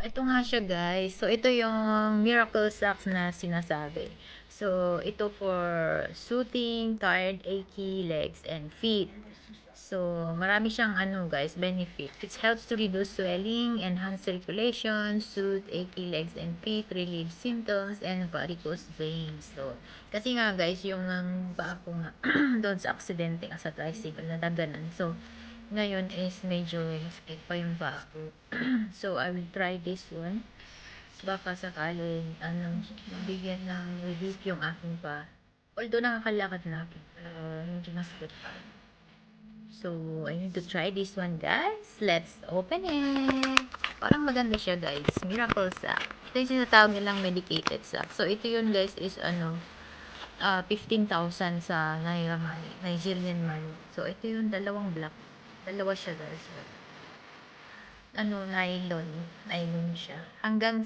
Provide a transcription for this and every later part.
Ito nga siya guys. So, ito yung miracle socks na sinasabi. So, ito for soothing, tired, achy legs and feet. So, marami siyang guys, benefit. It helps to reduce swelling, enhance circulation, soothe achy legs and feet, relieve symptoms, and varicose veins. So, kasi nga guys, yung paa ko nga, doon sa aksidente nga sa tricycle, nadaganan. So, ngayon is medyo masakit pa yung paa ko. So, I will try this one. Baka sakaling, mabigyan ng relief yung aking paa. Although nakakalakad na ako, medyo masakit pa. So, I need to try this one, guys. Let's open it. Parang maganda siya, guys. Miracle Sack. Ito yung sinatawag nilang medicated sack. So, ito yun, guys, is 15,000 sa Nigerian money. So, ito yung dalawang black. Dalawa siya, guys. Nylon. Nylon siya. Hanggang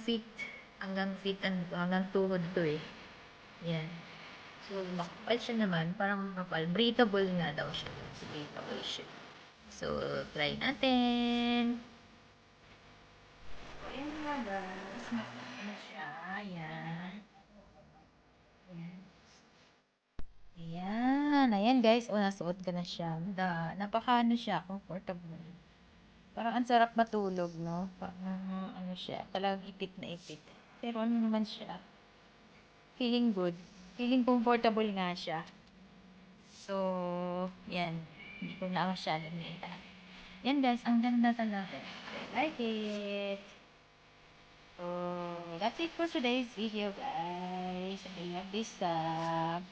tuhod to eh. Yan. So, makapal siya naman. Parang makapal. Breathable nga daw siya. So, breathable siya. So, try natin. So, ayan nga guys. Makapal na siya. Ayan. Ayan. Ayan. Ayan guys. O, nasuot ko na siya. Napaka siya. Comfortable. Parang ang sarap matulog, no? Parang siya. Talagang ipit na ipit. Pero ano naman siya? Feeling good. Feeling comfortable nga siya. So, yan. Hindi ko na masyado nita. Yan guys, ang ganda talaga. I like it. So, that's it for today's video guys. I love this stuff.